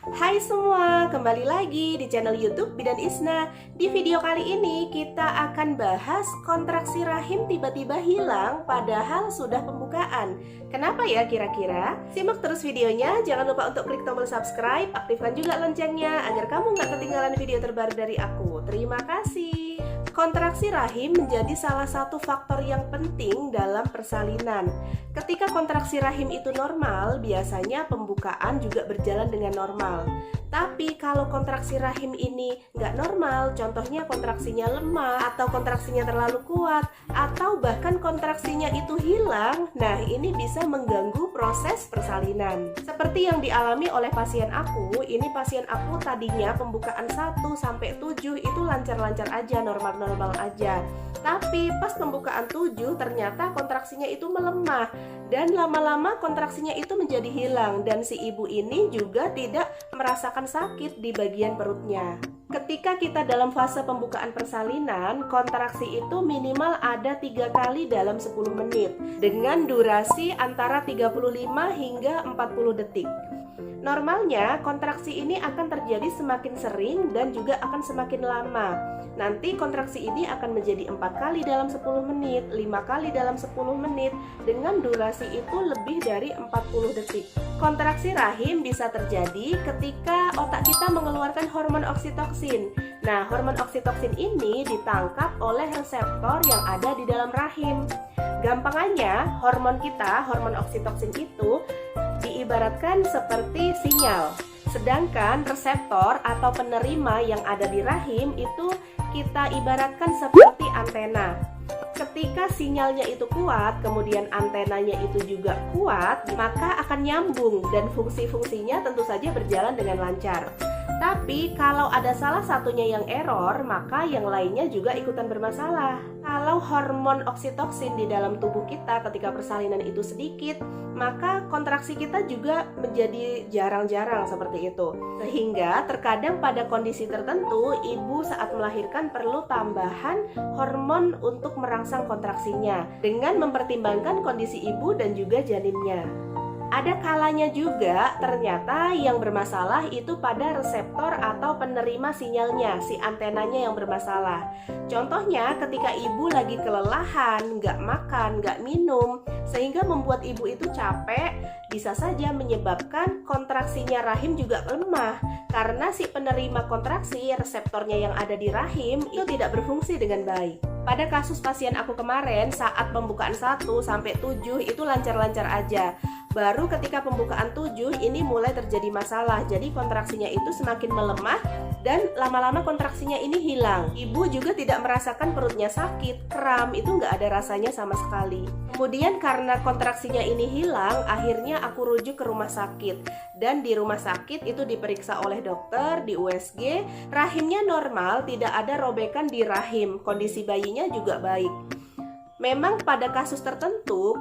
Hai semua, kembali lagi di channel YouTube Bidan Isna. Di video kali ini kita akan bahas kontraksi rahim tiba-tiba hilang padahal sudah pembukaan. Kenapa ya kira-kira? Simak terus videonya, jangan lupa untuk klik tombol subscribe, aktifkan juga loncengnya agar kamu nggak ketinggalan video terbaru dari aku. Terima kasih. Kontraksi rahim menjadi salah satu faktor yang penting dalam persalinan. Ketika kontraksi rahim itu normal, biasanya pembukaan juga berjalan dengan normal. Tapi kalau kontraksi rahim ini nggak normal, contohnya kontraksinya lemah, atau kontraksinya terlalu kuat, atau bahkan kontraksinya itu hilang, nah ini bisa mengganggu proses persalinan. Seperti yang dialami oleh pasien aku, ini pasien aku tadinya pembukaan 1-7 itu lancar-lancar aja, normal-normal aja. Tapi pas pembukaan 7 ternyata kontraksinya itu melemah, dan lama-lama kontraksinya itu menjadi hilang, dan si ibu ini juga tidak merasakan sakit di bagian perutnya. Ketika kita dalam fase pembukaan persalinan, kontraksi itu minimal ada 3 kali dalam 10 menit dengan durasi antara 35 hingga 40 detik. Normalnya kontraksi ini akan terjadi semakin sering dan juga akan semakin lama. Nanti kontraksi ini akan menjadi 4 kali dalam 10 menit, 5 kali dalam 10 menit dengan durasi itu lebih dari 40 detik. Kontraksi rahim bisa terjadi ketika otak kita mengeluarkan hormon oksitoksin. Nah, hormon oksitoksin ini ditangkap oleh reseptor yang ada di dalam rahim. Gampangannya, hormon oksitoksin itu diibaratkan seperti sinyal. Sedangkan reseptor atau penerima yang ada di rahim itu kita ibaratkan seperti antena. Ketika sinyalnya itu kuat, kemudian antenanya itu juga kuat, maka akan nyambung dan fungsi-fungsinya tentu saja berjalan dengan lancar. Tapi kalau ada salah satunya yang error, maka yang lainnya juga ikutan bermasalah. Kalau hormon oksitoksin di dalam tubuh kita ketika persalinan itu sedikit, maka kontraksi kita juga menjadi jarang-jarang seperti itu. Sehingga terkadang pada kondisi tertentu, ibu saat melahirkan perlu tambahan hormon untuk merangsang kontraksinya dengan mempertimbangkan kondisi ibu dan juga janinnya. Ada kalanya juga ternyata yang bermasalah itu pada reseptor atau penerima sinyalnya, si antenanya yang bermasalah. Contohnya ketika ibu lagi kelelahan, nggak makan, nggak minum, sehingga membuat ibu itu capek, bisa saja menyebabkan kontraksinya rahim juga lemah. Karena si penerima kontraksi, reseptornya yang ada di rahim itu tidak berfungsi dengan baik. Pada kasus pasien aku kemarin, saat pembukaan 1-7 itu lancar-lancar aja. Baru ketika pembukaan 7 ini mulai terjadi masalah. Jadi kontraksinya itu semakin melemah dan lama-lama kontraksinya ini hilang. Ibu juga tidak merasakan perutnya sakit, kram, itu nggak ada rasanya sama sekali. Kemudian karena kontraksinya ini hilang, akhirnya aku rujuk ke rumah sakit. Dan di rumah sakit itu diperiksa oleh dokter, di USG, rahimnya normal, tidak ada robekan di rahim, kondisi bayinya juga baik. Memang pada kasus tertentu,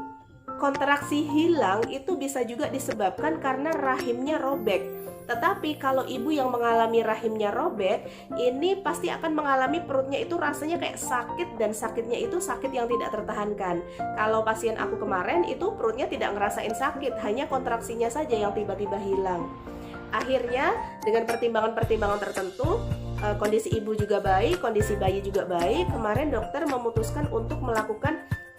kontraksi hilang itu bisa juga disebabkan karena rahimnya robek. Tetapi kalau ibu yang mengalami rahimnya robek, ini pasti akan mengalami perutnya itu rasanya kayak sakit, dan sakitnya itu sakit yang tidak tertahankan. Kalau pasien aku kemarin itu perutnya tidak ngerasain sakit, hanya kontraksinya saja yang tiba-tiba hilang. Akhirnya dengan pertimbangan-pertimbangan tertentu, kondisi ibu juga baik, kondisi bayi juga baik, kemarin dokter memutuskan untuk melakukan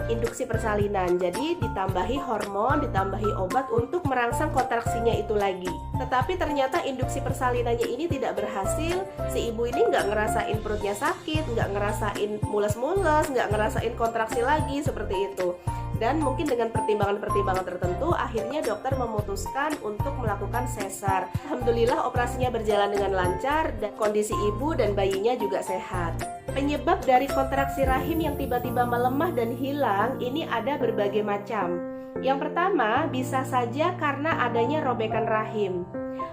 induksi persalinan. Jadi ditambahi hormon, ditambahi obat untuk merangsang kontraksinya itu lagi. Tetapi ternyata induksi persalinannya ini tidak berhasil. Si ibu ini nggak ngerasain perutnya sakit, nggak ngerasain mules-mules, nggak ngerasain kontraksi lagi seperti itu. Dan mungkin dengan pertimbangan-pertimbangan tertentu, akhirnya dokter memutuskan untuk melakukan sesar. Alhamdulillah operasinya berjalan dengan lancar dan kondisi ibu dan bayinya juga sehat. Penyebab dari kontraksi rahim yang tiba-tiba melemah dan hilang ini ada berbagai macam. Yang pertama, bisa saja karena adanya robekan rahim.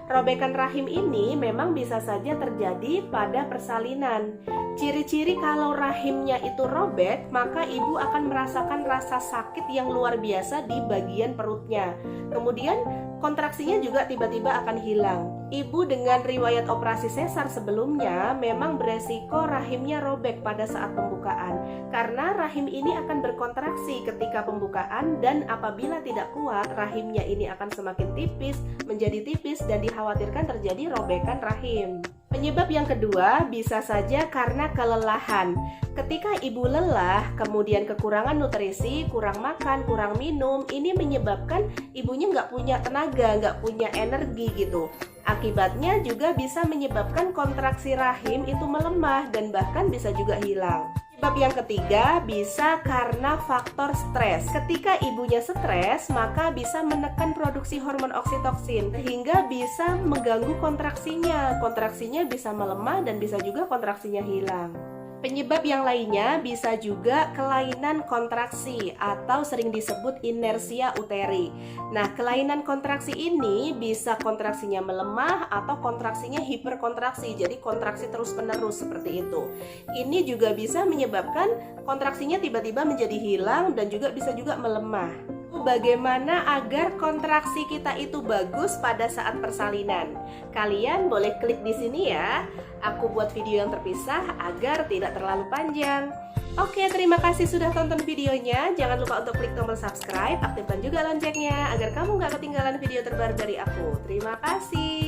Robekan rahim ini memang bisa saja terjadi pada persalinan. Ciri-ciri kalau rahimnya itu robek, maka ibu akan merasakan rasa sakit yang luar biasa di bagian perutnya. Kemudian kontraksinya juga tiba-tiba akan hilang. Ibu dengan riwayat operasi sesar sebelumnya memang beresiko rahimnya robek pada saat pembukaan, karena rahim ini akan berkontraksi ketika pembukaan, dan apabila tidak kuat, rahimnya ini akan semakin tipis, menjadi tipis, dan dikhawatirkan terjadi robekan rahim. Penyebab yang kedua bisa saja karena kelelahan. Ketika ibu lelah, kemudian kekurangan nutrisi, kurang makan, kurang minum, ini menyebabkan ibunya nggak punya tenaga, nggak punya energi gitu. Akibatnya juga bisa menyebabkan kontraksi rahim itu melemah dan bahkan bisa juga hilang. Penyebab yang ketiga bisa karena faktor stres. Ketika ibunya stres, maka bisa menekan produksi hormon oksitoksin sehingga bisa mengganggu kontraksinya. Kontraksinya bisa melemah dan bisa juga kontraksinya hilang. Penyebab yang lainnya bisa juga kelainan kontraksi atau sering disebut inersia uteri. Nah, kelainan kontraksi ini bisa kontraksinya melemah atau kontraksinya hiperkontraksi, jadi kontraksi terus-menerus seperti itu. Ini juga bisa menyebabkan kontraksinya tiba-tiba menjadi hilang dan juga bisa juga melemah. Bagaimana agar kontraksi kita itu bagus pada saat persalinan? Kalian boleh klik di sini ya. Aku buat video yang terpisah agar tidak terlalu panjang. Oke, terima kasih sudah tonton videonya. Jangan lupa untuk klik tombol subscribe, aktifkan juga loncengnya agar kamu gak ketinggalan video terbaru dari aku. Terima kasih.